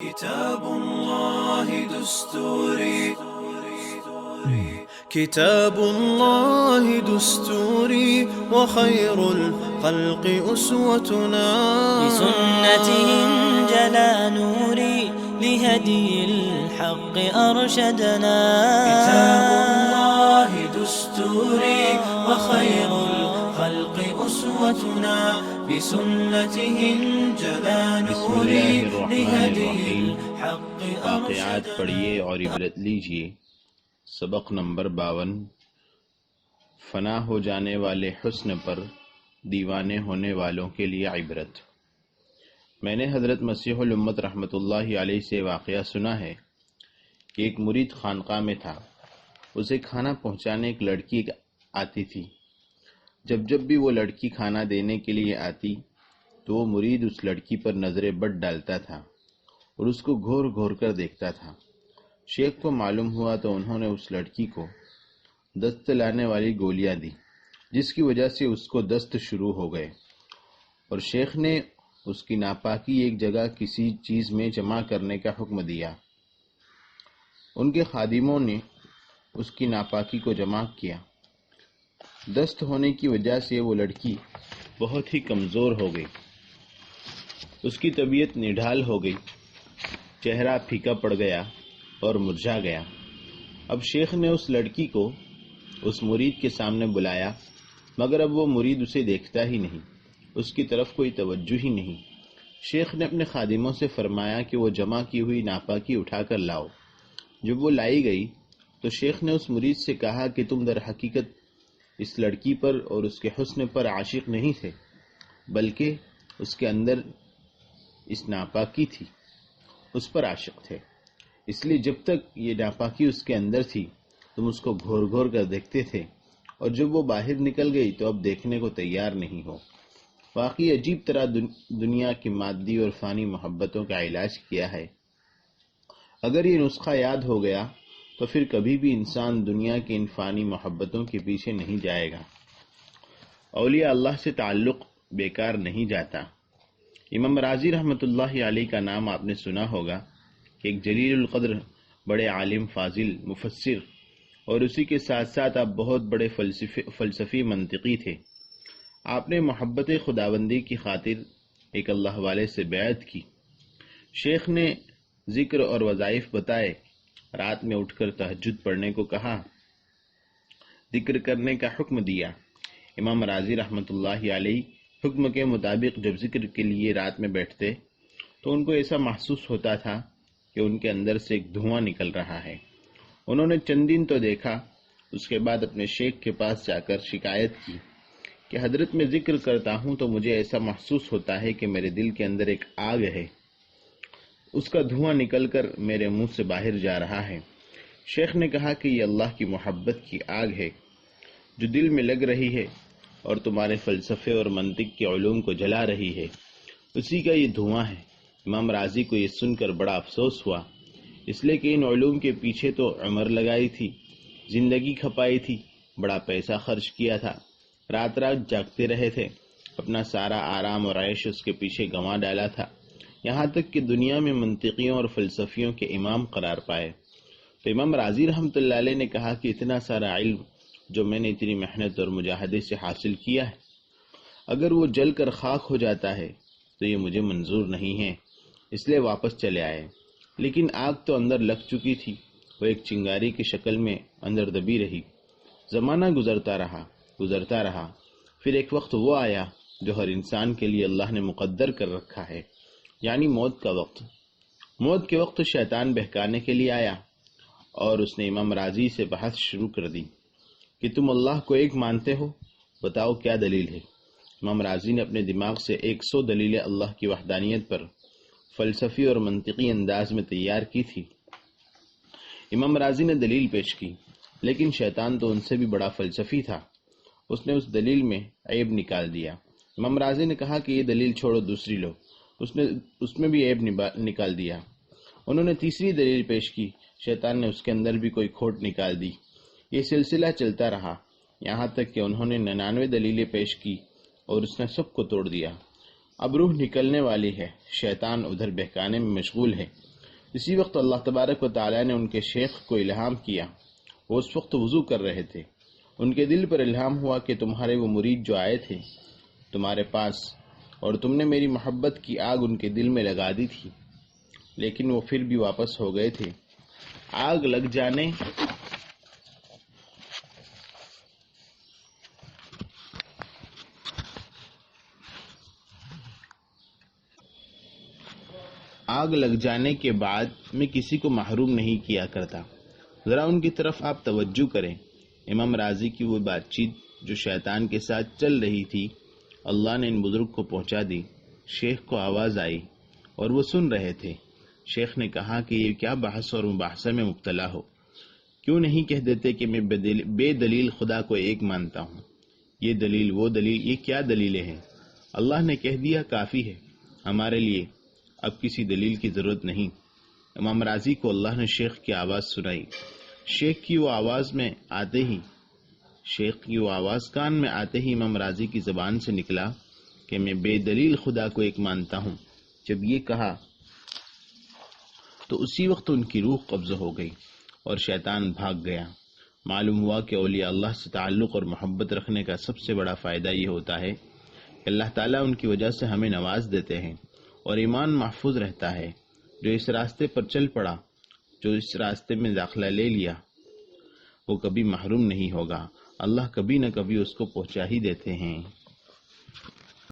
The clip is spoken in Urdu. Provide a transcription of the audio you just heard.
كتاب الله دستوري كتاب الله دستوري وخير الخلق أسوتنا بسنته انجلى نوري لهدي الحق أرشدنا كتاب الله دستوري وخير الخلق أسوتنا بسنته انجلى نوري لهدي الحق واقعات أرشدنا. پڑھیے اور عبرت لیجیے. سبق نمبر 52. فنا ہو جانے والے حسن پر دیوانے ہونے والوں کے لیے عبرت. میں نے حضرت مسیح الامت رحمۃ اللہ علیہ سے واقعہ سنا ہے کہ ایک مرید خانقاہ میں تھا. اسے کھانا پہنچانے ایک لڑکی آتی تھی. جب بھی وہ لڑکی کھانا دینے کے لیے آتی تو وہ مرید اس لڑکی پر نظر بد ڈالتا تھا اور اس کو گھور گھور کر دیکھتا تھا. شیخ کو معلوم ہوا تو انہوں نے اس لڑکی کو دست لانے والی گولیاں دی، جس کی وجہ سے اس کو دست شروع ہو گئے، اور شیخ نے اس کی ناپاکی ایک جگہ کسی چیز میں جمع کرنے کا حکم دیا. ان کے خادموں نے اس کی ناپاکی کو جمع کیا. دست ہونے کی وجہ سے وہ لڑکی بہت ہی کمزور ہو گئی، اس کی طبیعت نڈھال ہو گئی، چہرہ پھیکا پڑ گیا اور مرجھا گیا. اب شیخ نے اس لڑکی کو اس مرید کے سامنے بلایا، مگر اب وہ مرید اسے دیکھتا ہی نہیں، اس کی طرف کوئی توجہ ہی نہیں. شیخ نے اپنے خادموں سے فرمایا کہ وہ جمع کی ہوئی ناپاکی اٹھا کر لاؤ. جب وہ لائی گئی تو شیخ نے اس مرید سے کہا کہ تم در حقیقت اس لڑکی پر اور اس کے حسن پر عاشق نہیں تھے، بلکہ اس کے اندر اس ناپاکی تھی، اس پر عاشق تھے. اس لیے جب تک یہ ناپاکی اس کے اندر تھی تم اس کو گھور گھور کر دیکھتے تھے، اور جب وہ باہر نکل گئی تو اب دیکھنے کو تیار نہیں ہو. واقعی عجیب طرح دنیا کی مادی اور فانی محبتوں کا علاج کیا ہے. اگر یہ نسخہ یاد ہو گیا تو پھر کبھی بھی انسان دنیا کی ان فانی محبتوں کے پیچھے نہیں جائے گا. اولیاء اللہ سے تعلق بیکار نہیں جاتا. امام راضی رحمۃ اللہ علیہ کا نام آپ نے سنا ہوگا کہ ایک جلیل القدر بڑے عالم، فاضل، مفسر، اور اسی کے ساتھ ساتھ آپ بہت بڑے فلسفی منطقی تھے. آپ نے محبت خداوندی کی خاطر ایک اللہ والے سے بیعت کی. شیخ نے ذکر اور وظائف بتائے، رات میں اٹھ کر تہجد پڑھنے کو کہا، ذکر کرنے کا حکم دیا. امام راضی رحمۃ اللہ علیہ حکم کے مطابق جب ذکر کے لیے رات میں بیٹھتے تو ان کو ایسا محسوس ہوتا تھا کہ ان کے اندر سے ایک دھواں نکل رہا ہے. انہوں نے چند دن تو دیکھا، اس کے بعد اپنے شیخ کے پاس جا کر شکایت کی کہ حضرت میں ذکر کرتا ہوں تو مجھے ایسا محسوس ہوتا ہے کہ میرے دل کے اندر ایک آگ ہے، اس کا دھواں نکل کر میرے منہ سے باہر جا رہا ہے. شیخ نے کہا کہ یہ اللہ کی محبت کی آگ ہے جو دل میں لگ رہی ہے اور تمہارے فلسفے اور منطق کے علوم کو جلا رہی ہے، اسی کا یہ دھواں ہے. امام راضی کو یہ سن کر بڑا افسوس ہوا، اس لیے کہ ان علوم کے پیچھے تو عمر لگائی تھی، زندگی کھپائی تھی، بڑا پیسہ خرچ کیا تھا، رات رات جاگتے رہے تھے، اپنا سارا آرام اور عیش اس کے پیچھے گنوا ڈالا تھا، یہاں تک کہ دنیا میں منطقیوں اور فلسفیوں کے امام قرار پائے. تو امام راضی رحمۃ اللہ علیہ نے کہا کہ اتنا سارا علم جو میں نے اتنی محنت اور مجاہدے سے حاصل کیا ہے، اگر وہ جل کر خاک ہو جاتا ہے تو یہ مجھے منظور نہیں ہے، اس لیے واپس چلے آئے. لیکن آگ تو اندر لگ چکی تھی، وہ ایک چنگاری کی شکل میں اندر دبی رہی. زمانہ گزرتا رہا، پھر ایک وقت وہ آیا جو ہر انسان کے لیے اللہ نے مقدر کر رکھا ہے، یعنی موت کا وقت. موت کے وقت شیطان بہکانے کے لیے آیا اور اس نے امام راضی سے بحث شروع کر دی کہ تم اللہ کو ایک مانتے ہو، بتاؤ کیا دلیل ہے. امام راضی نے اپنے دماغ سے 100 دلیلیں اللہ کی وحدانیت پر فلسفی اور منطقی انداز میں تیار کی تھی. امام راضی نے دلیل پیش کی، لیکن شیطان تو ان سے بھی بڑا فلسفی تھا، اس نے اس دلیل میں عیب نکال دیا. امام راضی نے کہا کہ یہ دلیل چھوڑو، دوسری لو، اس میں بھی عیب نکال دیا. انہوں نے تیسری دلیل پیش کی، شیطان نے اس کے اندر بھی کوئی کھوٹ نکال دی. یہ سلسلہ چلتا رہا، یہاں تک کہ انہوں نے 99 دلیلیں پیش کی اور اس نے سب کو توڑ دیا. اب روح نکلنے والی ہے، شیطان ادھر بہکانے میں مشغول ہے. اسی وقت اللہ تبارک و تعالیٰ نے ان کے شیخ کو الہام کیا. وہ اس وقت وضو کر رہے تھے. ان کے دل پر الہام ہوا کہ تمہارے وہ مرید جو آئے تھے تمہارے پاس اور تم نے میری محبت کی آگ ان کے دل میں لگا دی تھی، لیکن وہ پھر بھی واپس ہو گئے تھے. آگ لگ جانے کے بعد میں کسی کو محروم نہیں کیا کرتا. ذرا ان کی طرف آپ توجہ کریں. امام راضی کی وہ بات چیت جو شیطان کے ساتھ چل رہی تھی اللہ نے ان بزرگ کو پہنچا دی. شیخ کو آواز آئی اور وہ سن رہے تھے. شیخ نے کہا کہ یہ کیا بحث اور مباحثہ میں مبتلا ہو؟ کیوں نہیں کہہ دیتے کہ میں بے دلیل خدا کو ایک مانتا ہوں؟ یہ دلیل وہ دلیل، یہ کیا دلیلیں ہیں؟ اللہ نے کہہ دیا کافی ہے ہمارے لیے، اب کسی دلیل کی ضرورت نہیں. امام راضی کو اللہ نے شیخ کی آواز سنائی. شیخ کی وہ آواز کان میں آتے ہی امام راضی کی زبان سے نکلا کہ میں بے دلیل خدا کو ایک مانتا ہوں. جب یہ کہا تو اسی وقت ان کی روح قبض ہو گئی اور شیطان بھاگ گیا. معلوم ہوا کہ اولیاء اللہ سے تعلق اور محبت رکھنے کا سب سے بڑا فائدہ یہ ہوتا ہے کہ اللہ تعالیٰ ان کی وجہ سے ہمیں نواز دیتے ہیں اور ایمان محفوظ رہتا ہے. جو اس راستے پر چل پڑا، جو اس راستے میں داخلہ لے لیا، وہ کبھی محروم نہیں ہوگا. اللہ کبھی نہ کبھی اس کو پہنچا ہی دیتے ہیں.